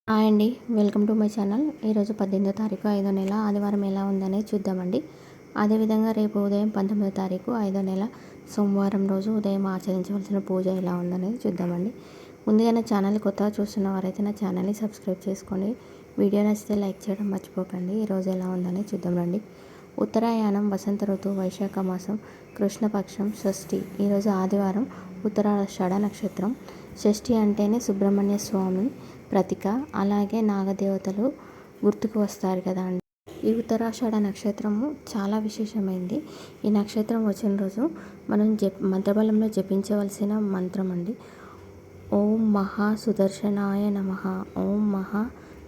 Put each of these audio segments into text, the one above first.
Hi అండి, welcome to my channel. ఈరోజు 18వ తారీఖు 5వ నెల ఆదివారం ఎలా ఉందనేది చూద్దామండి. అదేవిధంగా రేపు ఉదయం 19వ తారీఖు 5వ నెల సోమవారం రోజు ఉదయం ఆచరించవలసిన పూజ ఎలా ఉందనేది చూద్దామండి. ముందుగా నా ఛానల్ కొత్తగా చూస్తున్న వారైతే నా ఛానల్ని సబ్స్క్రైబ్ చేసుకోండి. వీడియో నచ్చితే లైక్ చేయడం మర్చిపోకండి. ఈరోజు ఎలా ఉందనేది చూద్దాం రండి. ఉత్తరాయణం, వసంత ఋతువు, వైశాఖ మాసం, కృష్ణపక్షం, షష్ఠి. ఈరోజు ఆదివారం, ఉత్తరాషాఢ నక్షత్రం. షష్ఠి అంటేనే సుబ్రహ్మణ్య స్వామి ప్రతీక, అలాగే నాగదేవతలు గుర్తుకు వస్తారు కదా అండి. ఈ ఉత్తరాషాఢ నక్షత్రము చాలా విశేషమైంది. ఈ నక్షత్రం వచ్చిన రోజు మనం మంత్రబలంలో జపించవలసిన మంత్రం అండి. ఓం మహా సుదర్శనాయ నమః, ఓం మహా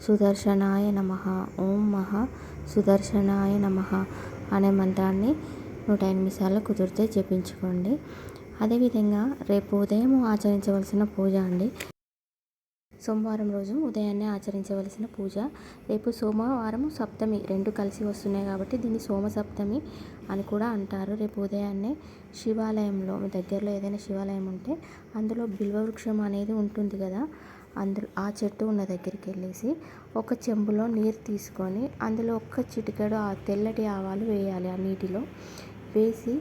సుదర్శనాయ నమః, ఓం మహా సుదర్శనాయ నమః అనే మంత్రాన్ని 108 సార్లు కుదిరితే జపించుకోండి. అదేవిధంగా రేపు ఉదయం ఆచరించవలసిన పూజ అండి. సోమవారం రోజు ఉదయాన్నే ఆచరించవలసిన పూజ. రేపు సోమవారం సప్తమి రెండు కలిసి వస్తున్నాయి కాబట్టి దీన్ని సోమ సప్తమి అని కూడా అంటారు. రేపు ఉదయాన్నే శివాలయంలో, మీ దగ్గరలో ఏదైనా శివాలయం ఉంటే అందులో బిల్వవృక్షం అనేది ఉంటుంది కదా, ఆ చెట్టు ఉన్న దగ్గరికి వెళ్ళేసి ఒక చెంబులో నీరు తీసుకొని అందులో ఒక్క చిటికెడు ఆ తెల్లటి ఆవాలు వేయాలి. ఆ నీటిలో వేసి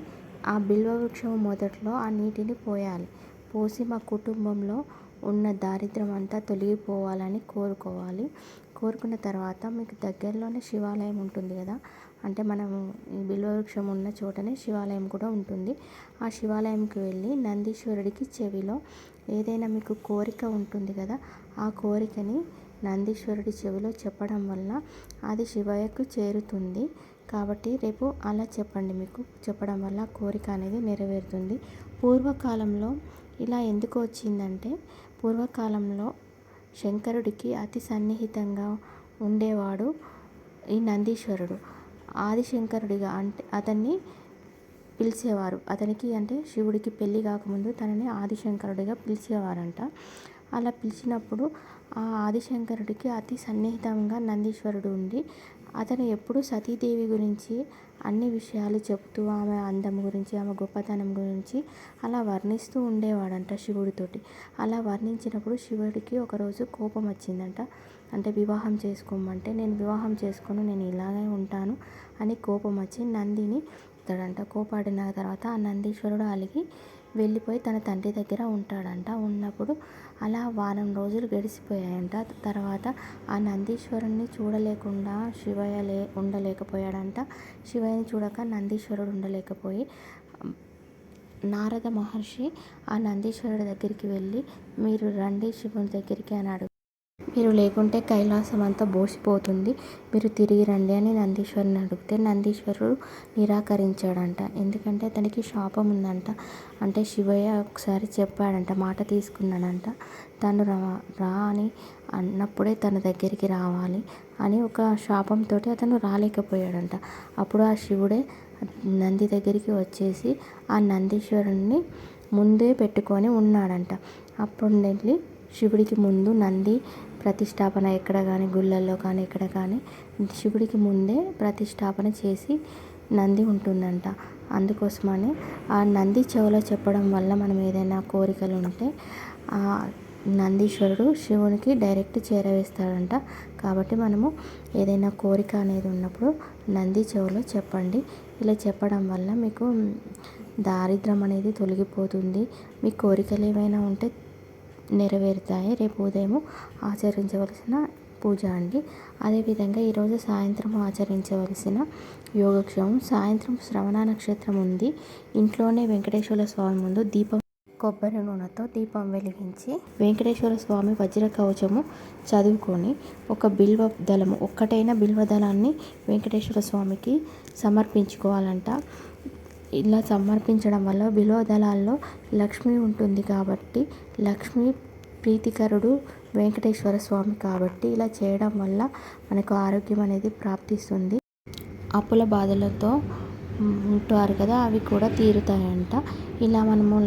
ఆ బిల్వవృక్షం మొదట్లో ఆ నీటిని పోయాలి. పోసి మా కుటుంబంలో ఉన్న దారిద్ర్యం అంతా తొలగిపోవాలని కోరుకోవాలి. కోరుకున్న తర్వాత మీకు దగ్గరలోనే శివాలయం ఉంటుంది కదా, అంటే మనము ఈ బిల్వవృక్షం ఉన్న చోటనే శివాలయం కూడా ఉంటుంది. ఆ శివాలయంకి వెళ్ళి నందీశ్వరుడికి చెవిలో ఏదైనా మీకు కోరిక ఉంటుంది కదా, ఆ కోరికని నందీశ్వరుడి చెవిలో చెప్పడం వల్ల అది శివయ్యకు చేరుతుంది. కాబట్టి రేపు అలా చెప్పండి. మీకు చెప్పడం వల్ల కోరిక అనేది నెరవేరుతుంది. పూర్వకాలంలో ఇలా ఎందుకు వచ్చిందంటే, పూర్వకాలంలో శంకరుడికి అతి సన్నిహితంగా ఉండేవాడు ఈ నందీశ్వరుడు. ఆదిశంకరుడిగా అంటే అతన్ని పిలిచేవారు. అతనికి అంటే శివుడికి పెళ్ళి కాకముందు తనని ఆదిశంకరుడిగా పిలిచేవారంట. అలా పిలిచినప్పుడు ఆ ఆదిశంకరుడికి అతి సన్నిహితంగా నందీశ్వరుడు ఉండి అతను ఎప్పుడు సతీదేవి గురించి అన్ని విషయాలు చెప్తూ ఆమె అందం గురించి, ఆమె గొప్పతనం గురించి అలా వర్ణిస్తూ ఉండేవాడంట శివుడితోటి. అలా వర్ణించినప్పుడు శివుడికి ఒకరోజు కోపం వచ్చిందంట. అంటే వివాహం చేసుకోమంటే, నేను వివాహం చేసుకోను, నేను ఇలాగే ఉంటాను అని కోపం వచ్చి నందిని ఇస్తాడంట. కోపాడిన తర్వాత ఆ నందీశ్వరుడు అలిగి వెళ్ళిపోయి తన తండ్రి దగ్గర ఉంటాడంట. ఉన్నప్పుడు అలా వారం రోజులు గడిచిపోయాయంట. తర్వాత ఆ నందీశ్వరుణ్ణి చూడలేకుండా శివయ్య ఉండలేకపోయాడంట. శివయ్యని చూడక నందీశ్వరుడు ఉండలేకపోయి నారద మహర్షి ఆ నందీశ్వరుడి దగ్గరికి వెళ్ళి, మీరు రండి శివుని దగ్గరికి అని అడుగు, మీరు లేకుంటే కైలాసం అంతా బోసిపోతుంది, మీరు తిరిగి రండి అని నందీశ్వరుని అడిగితే నందీశ్వరుడు నిరాకరించాడంట. ఎందుకంటే అతనికి శాపం ఉందంట. అంటే శివయ్య ఒకసారి చెప్పాడంట, మాట తీసుకున్నాడంట, తను రా అని అన్నప్పుడే తన దగ్గరికి రావాలి అని ఒక శాపంతో అతను రాలేకపోయాడంట. అప్పుడు ఆ శివుడే నంది దగ్గరికి వచ్చేసి ఆ నందీశ్వరుణ్ణి ముందే పెట్టుకొని ఉన్నాడంట. అప్పుడు వెళ్ళి శివుడికి ముందు నంది ప్రతిష్టాపన ఎక్కడ కానీ, గుళ్ళల్లో కానీ ఎక్కడ కానీ శివుడికి ముందే ప్రతిష్టాపన చేసి నంది ఉంటుందంట. అందుకోసమని ఆ నంది చెవిలో చెప్పడం వల్ల మనం ఏదైనా కోరికలు ఉంటే ఆ నందీశ్వరుడు శివునికి డైరెక్ట్ చేరవేస్తాడంట. కాబట్టి మనము ఏదైనా కోరిక అనేది ఉన్నప్పుడు నంది చెవిలో చెప్పండి. ఇలా చెప్పడం వల్ల మీకు దారిద్ర్యం అనేది తొలగిపోతుంది. మీ కోరికలు ఏమైనా ఉంటే నెరవేరుతాయి. రేపు ఉదయం ఆచరించవలసిన పూజ అండి. అదేవిధంగా ఈరోజు సాయంత్రం ఆచరించవలసిన యోగక్షేమం. సాయంత్రం శ్రవణ నక్షత్రం ఉంది. ఇంట్లోనే వెంకటేశ్వర స్వామి ముందు కొబ్బరి నూనెతో దీపం వెలిగించి వెంకటేశ్వర స్వామి వజ్ర కవచము చదువుకొని ఒక బిల్వదళము, ఒక్కటైన బిల్వదళాన్ని వెంకటేశ్వర స్వామికి సమర్పించుకోవాలంట. ఇలా సమర్పించడం వల్ల బిల్వదళాల్లో లక్ష్మి ఉంటుంది కాబట్టి, లక్ష్మీ ప్రీతికరుడు వెంకటేశ్వర స్వామి కాబట్టి ఇలా చేయడం వల్ల మనకు ఆరోగ్యం అనేది ప్రాప్తిస్తుంది. అప్పుల బాధలతో ఉంటారు కదా, అవి కూడా తీరుతాయంట. ఇలా మనము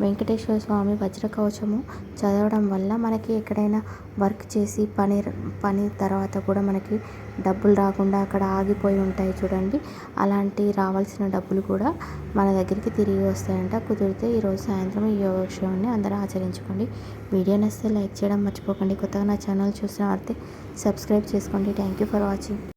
వెంకటేశ్వర స్వామి వజ్ర కవచము చదవడం వల్ల మనకి ఎక్కడైనా వర్క్ చేసి పని తర్వాత కూడా మనకి డబ్బులు రాకుండా అక్కడ ఆగిపోయి ఉంటాయి చూడండి, అలాంటి రావాల్సిన డబ్బులు కూడా మన దగ్గరికి తిరిగి వస్తాయంట. కుదిరితే ఈరోజు సాయంత్రం ఈ యోగక్షేమాన్ని అందరూ ఆచరించుకోండి. వీడియో నచ్చితే లైక్ చేయడం మర్చిపోకండి. కొత్తగా నా ఛానల్ చూసిన వారైతే సబ్స్క్రైబ్ చేసుకోండి. Thank you for watching.